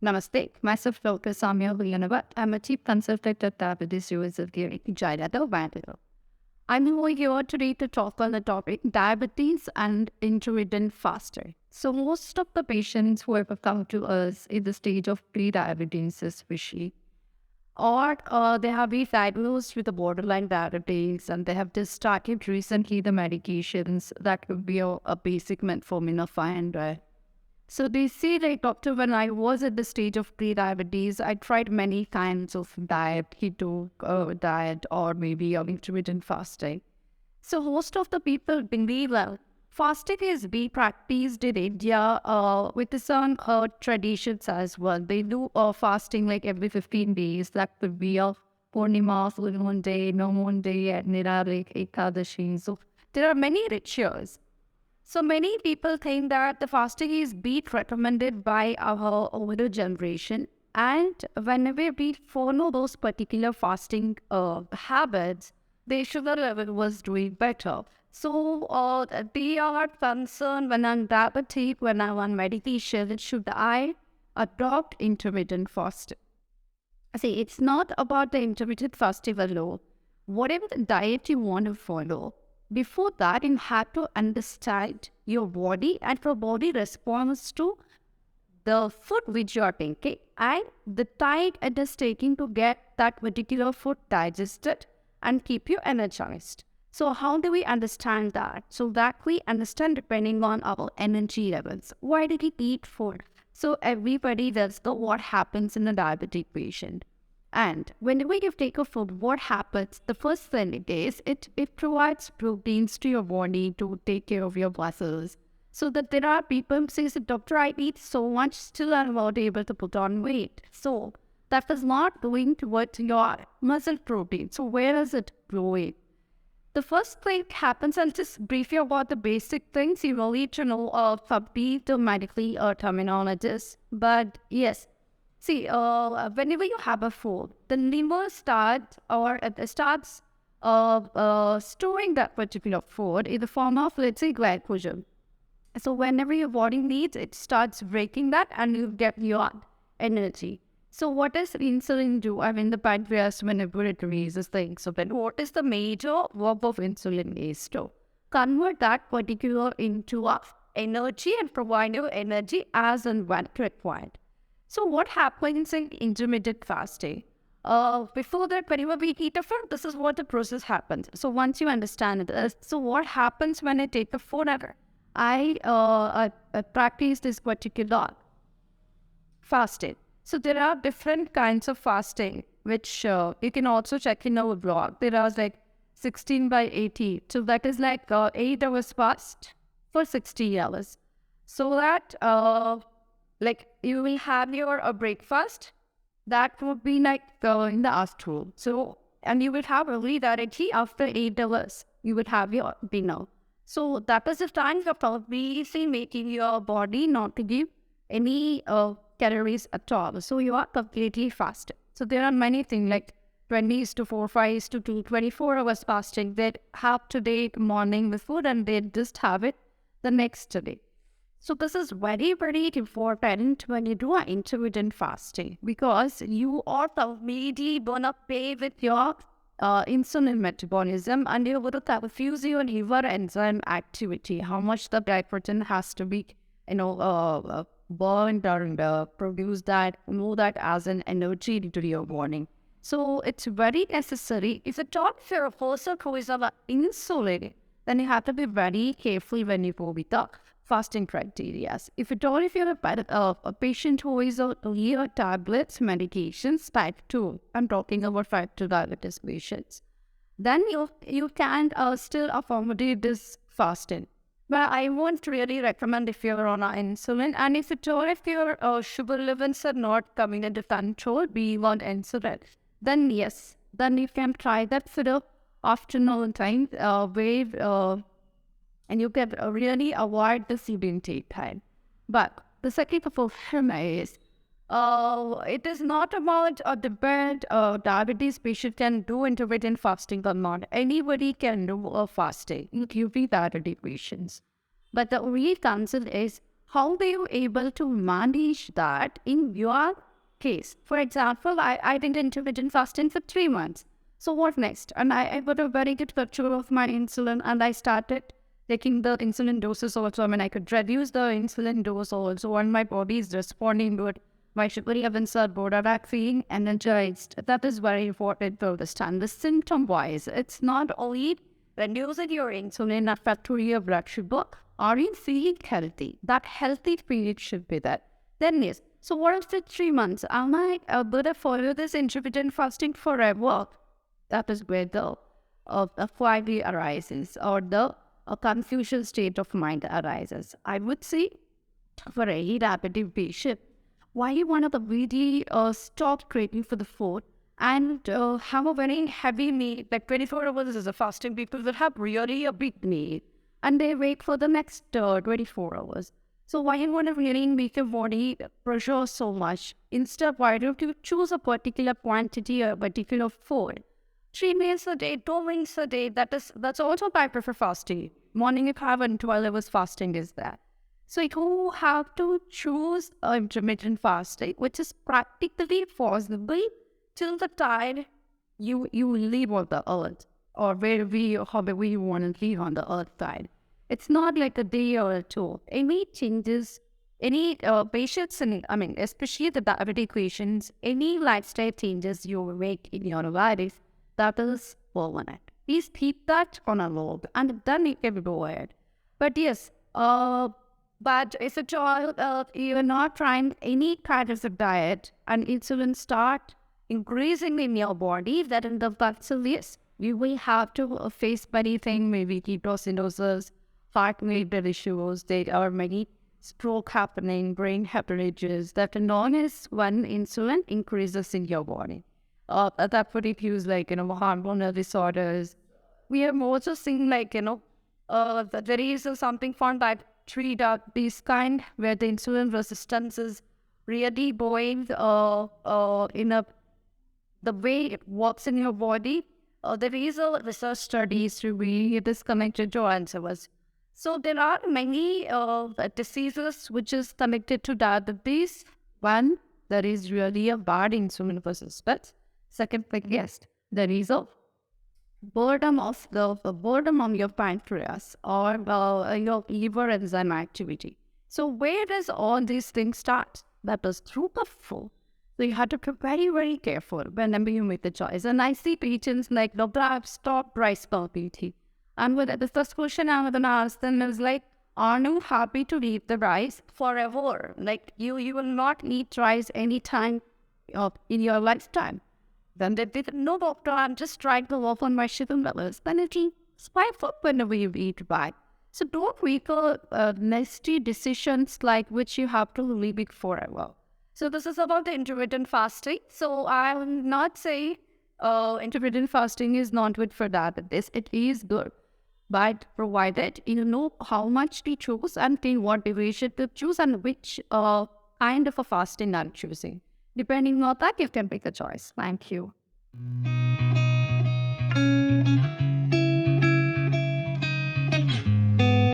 Namaste. Myself, Dr. Samya Villanueva. I'm a chief consultant at Diabetes USA Theory, Jairata, Bangalore. I'm over here today to talk on the topic diabetes and intermittent fasting. So, most of the patients who have come to us in the stage of pre-diabetes, especially, or they have been diagnosed with a borderline diabetes and they have just started recently the medications that could be a basic metformin or 500. So they say, like, doctor, when I was at the stage of pre-diabetes, I tried many kinds of diet, keto diet, or maybe intermittent fasting. So most of the people believe, well, fasting is being practiced in India with some traditions as well. They do fasting like every 15 days. That could be a Purnima, full moon day, no moon day, and Niralik, Ekadashi. So there are many rituals. So many people think that the fasting is being recommended by our older generation. And whenever we follow those particular fasting habits, their sugar level was doing better. So they are concerned when I'm diabetic, when I'm on medication, should I adopt intermittent fasting? See, it's not about the intermittent fasting alone. Whatever the diet you want to follow, before that, you have to understand your body and your body responds to the food which you are taking and the time it is taking to get that particular food digested and keep you energized. So how do we understand that? So that we understand depending on our energy levels. Why did we eat food? So everybody does know what happens in a diabetic patient. And whenever you take a food, what happens? The first thing it is, it provides proteins to your body to take care of your muscles. So that there are people who say, doctor, I eat so much, still I'm not able to put on weight. So that is not going towards your muscle protein. So where is it going? The first thing happens, I'll just brief you about the basic things. You will need to know complete the medically terminologies. But yes, see, whenever you have a food, the liver starts storing that particular food in the form of, let's say, glycogen. So whenever your body needs, it starts breaking that and you get your energy. So what does insulin do? I mean, the pancreas, whenever it releases the insulin, what is the major work of insulin is to convert that particular into energy and provide you energy as and when required. So what happens in intermittent fasting? Before that, whenever we eat a food, this is what the process happens. So once you understand it, so what happens when I take the food? I practice this particular fasting. So there are different kinds of fasting, which you can also check in our blog. There are like 16 by 80. So that is like 8 hours fast for 60 hours. So that like you will have your breakfast, that would be like in the afternoon. So, and you will have early directly after 8 hours, you would have your dinner. So that is the time of obviously making your body not to give any calories at all. So you are completely fasted. So there are many things like 20:4, 5:2, 24 hours fasting. They have today morning with food and they just have it the next day. So this is very, very important when you do an intermittent fasting because you are completely gonna pay with your insulin metabolism and you're going to confuse your liver enzyme activity, how much the glycogen has to be, burned or produce that, move that as an energy into your body. So it's very necessary. If at all if you're a person who is on insulin, then you have to be very careful when you go with the fasting criteria. If at all if you're a patient who is on tablets, medications, type 2, I'm talking about type 2 diabetes patients, then you can still accommodate this fasting. But I won't really recommend if you're on insulin. And if at all if your sugar levels are not coming under control, be on insulin, then yes, then you can try that for the afternoon time where and you can really avoid the food intake time. But the second problem is, it is not about a debate diabetes patient can do intermittent fasting or not. Anybody can do a fasting, including diabetic patients. But the real concern is how were you able to manage that in your case? For example, I did intermittent fasting for 3 months. So what next? And I got a very good control of my insulin, and I started taking the insulin doses also. I mean, I could reduce the insulin dose also, and my body is responding to it. My sugar levels are good, and I'm feeling energized. That is very important to understand. The symptom-wise, it's not only reducing your insulin affecting your blood sugar. Are you feeling healthy? That healthy period should be there. Then yes. So what after 3 months? Am I able to follow this intermittent fasting forever? That is where the query arises, or the confusion state of mind arises. I would say for any diabetic patient, why you want to really stop craving for the food and have a very heavy meal, like 24 hours is a fasting. People will have really a big meal and they wait for the next 24 hours. So why you want to really make your body pressure so much? Instead, why don't you choose a particular quantity or particular food? 3 meals a day, 2 meals a day, that's also why I prefer fasting. Morning you have and 12 hours fasting is there. So you have to choose intermittent fasting, which is practically possible till the time you leave on the earth, or however you want to live on the earth side. It's not like a day or two. Any changes, any patients, especially the diabetic patients, any lifestyle changes you make in your life, that is permanent. Please keep that on a log, and then you can go ahead. But yes, but if at all you're not trying any kind of a diet and insulin start increasing in your body, that in the vaccine, yes, you will have to face many things, maybe ketoacidosis, heart-related issues. There are many stroke happening, brain hemorrhages, that known as when insulin increases in your body. That would include hormonal disorders. We have also seen that there is something found that treat these kind where the insulin resistance is really going the way it works in your body. There is a research studies revealing it is connected to Alzheimer's. So there are many diseases which is connected to diabetes. One, there is really a bad insulin resistance. Second thing, yes, there is a boredom of your pancreas or your liver enzyme activity. So where does all these things start? That is through the food. So you have to be very, very careful whenever you make the choice. And I see patients like, doctor, I've stopped rice completely. And the first question I would ask them is like, are you happy to eat the rice forever? Like you will not eat rice anytime in your lifetime. Then they did, no doctor, I'm just trying to work on my sugar levels. Then it will spike up whenever you eat right. So don't make nasty decisions like which you have to leave it forever. So this is about the intermittent fasting. So I will not say intermittent fasting is not good for diabetes. It is good. But provided you know how much to choose and in what duration to choose and which kind of a fasting I'm choosing. Depending on that, you can make a choice. Thank you.